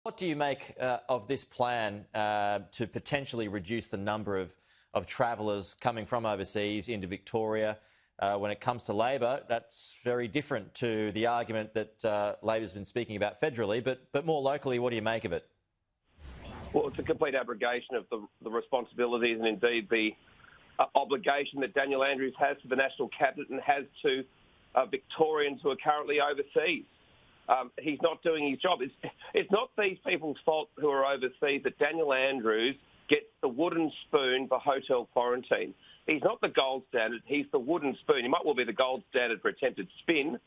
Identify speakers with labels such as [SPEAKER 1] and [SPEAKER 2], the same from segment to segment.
[SPEAKER 1] What do you make of this plan to potentially reduce the number of travellers coming from overseas into Victoria? When it comes to Labor, that's very different to the argument that Labor's been speaking about federally, but more locally, what do you make of it?
[SPEAKER 2] Well, it's a complete abrogation of the responsibilities and indeed the obligation that Daniel Andrews has to the National Cabinet and has to Victorians who are currently overseas. He's not doing his job. It's not these people's fault who are overseas that Daniel Andrews gets the wooden spoon for hotel quarantine. He's not the gold standard. He's the wooden spoon. He might well be the gold standard for attempted spin,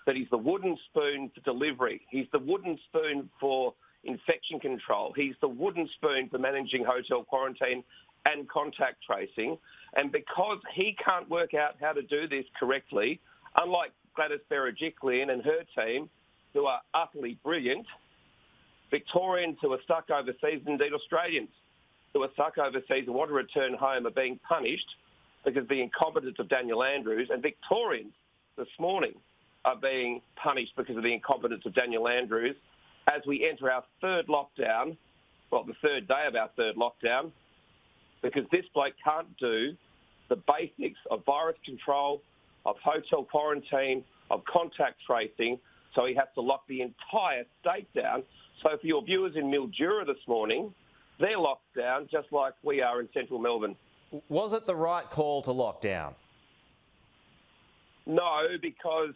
[SPEAKER 2] but he's the wooden spoon for delivery. He's the wooden spoon for infection control. He's the wooden spoon for managing hotel quarantine and contact tracing. And because he can't work out how to do this correctly, unlike Gladys Berejiklian and her team, who are utterly brilliant, Victorians who are stuck overseas, indeed Australians who are stuck overseas and want to return home, are being punished because of the incompetence of Daniel Andrews, and Victorians this morning are being punished because of the incompetence of Daniel Andrews as we enter our third lockdown, well, the third day of our third lockdown, because this bloke can't do the basics of virus control, of hotel quarantine, of contact tracing, so he has to lock the entire state down. So for your viewers in Mildura this morning, they're locked down just like we are in central Melbourne.
[SPEAKER 1] Was it the right call to lock down?
[SPEAKER 2] No, because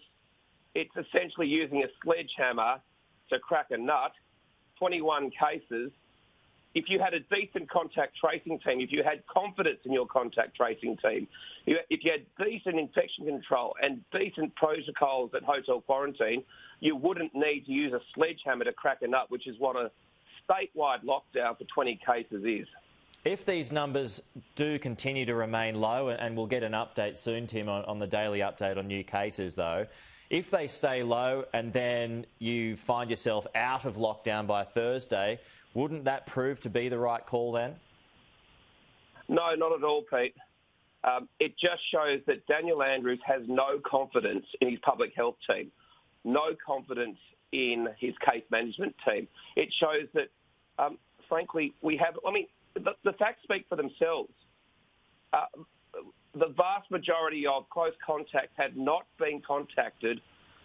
[SPEAKER 2] it's essentially using a sledgehammer to crack a nut. 21 cases. If you had a decent contact tracing team, if you had confidence in your contact tracing team, if you had decent infection control and decent protocols at hotel quarantine, you wouldn't need to use a sledgehammer to crack a nut, which is what a statewide lockdown for 20 cases is.
[SPEAKER 1] If these numbers do continue to remain low, and we'll get an update soon, Tim, on the daily update on new cases, though, if they stay low and then you find yourself out of lockdown by Thursday, wouldn't that prove to be the right call then?
[SPEAKER 2] No, not at all, Pete. It just shows that Daniel Andrews has no confidence in his public health team, no confidence in his case management team. It shows that, frankly, the facts speak for themselves. The vast majority of close contacts had not been contacted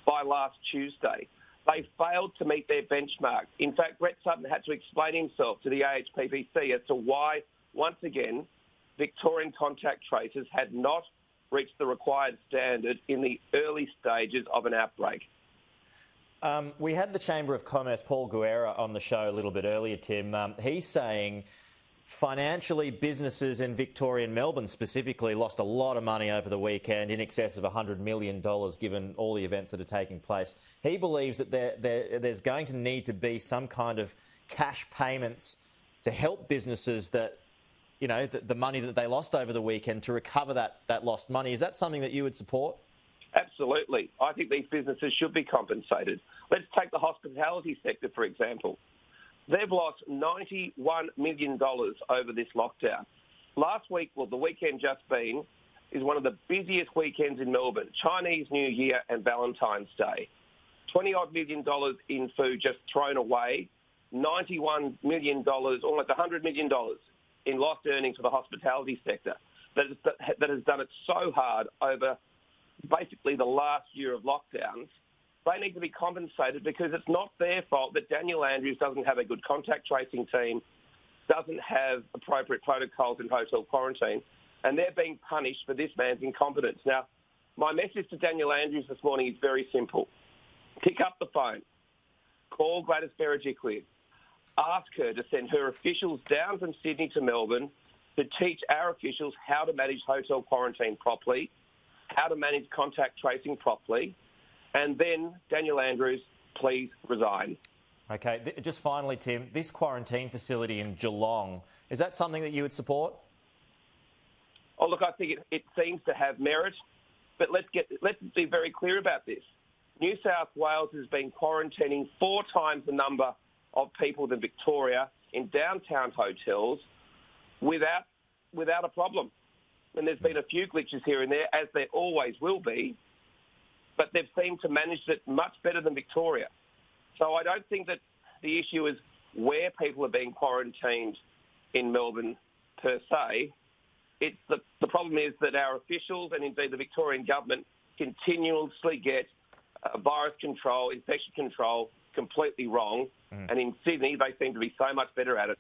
[SPEAKER 2] by last Tuesday. They failed to meet their benchmark. In fact, Brett Sutton had to explain himself to the AHPPC as to why, once again, Victorian contact tracers had not reached the required standard in the early stages of an outbreak.
[SPEAKER 1] We had the Chamber of Commerce, Paul Guerra, on the show a little bit earlier, Tim. He's saying financially, businesses in Victoria and Melbourne specifically lost a lot of money over the weekend, in excess of $100 million, given all the events that are taking place. He believes that there's going to need to be some kind of cash payments to help businesses that, you know, the money that they lost over the weekend, to recover that lost money. Is that something that you would support?
[SPEAKER 2] Absolutely. I think these businesses should be compensated. Let's take the hospitality sector, for example. They've lost $91 million over this lockdown. Last week, well, the weekend just been, is one of the busiest weekends in Melbourne. Chinese New Year and Valentine's Day. $20-odd million in food just thrown away. $91 million, almost $100 million in lost earnings for the hospitality sector that has done it so hard over basically the last year of lockdowns. They need to be compensated because it's not their fault that Daniel Andrews doesn't have a good contact tracing team, doesn't have appropriate protocols in hotel quarantine, and they're being punished for this man's incompetence. Now, my message to Daniel Andrews this morning is very simple. Pick up the phone, call Gladys Berejiklian, ask her to send her officials down from Sydney to Melbourne to teach our officials how to manage hotel quarantine properly, how to manage contact tracing properly, and then, Daniel Andrews, please resign.
[SPEAKER 1] Okay, just finally, Tim, this quarantine facility in Geelong, is that something that you would support?
[SPEAKER 2] Oh, look, I think it seems to have merit, but let's be very clear about this. New South Wales has been quarantining 4 times the number of people than Victoria in downtown hotels without a problem. And there's been a few glitches here and there, as there always will be, but they've seemed to manage it much better than Victoria. So I don't think that the issue is where people are being quarantined in Melbourne per se. It's the problem is that our officials and indeed the Victorian government continuously get virus control, infection control completely wrong. And in Sydney, they seem to be so much better at it.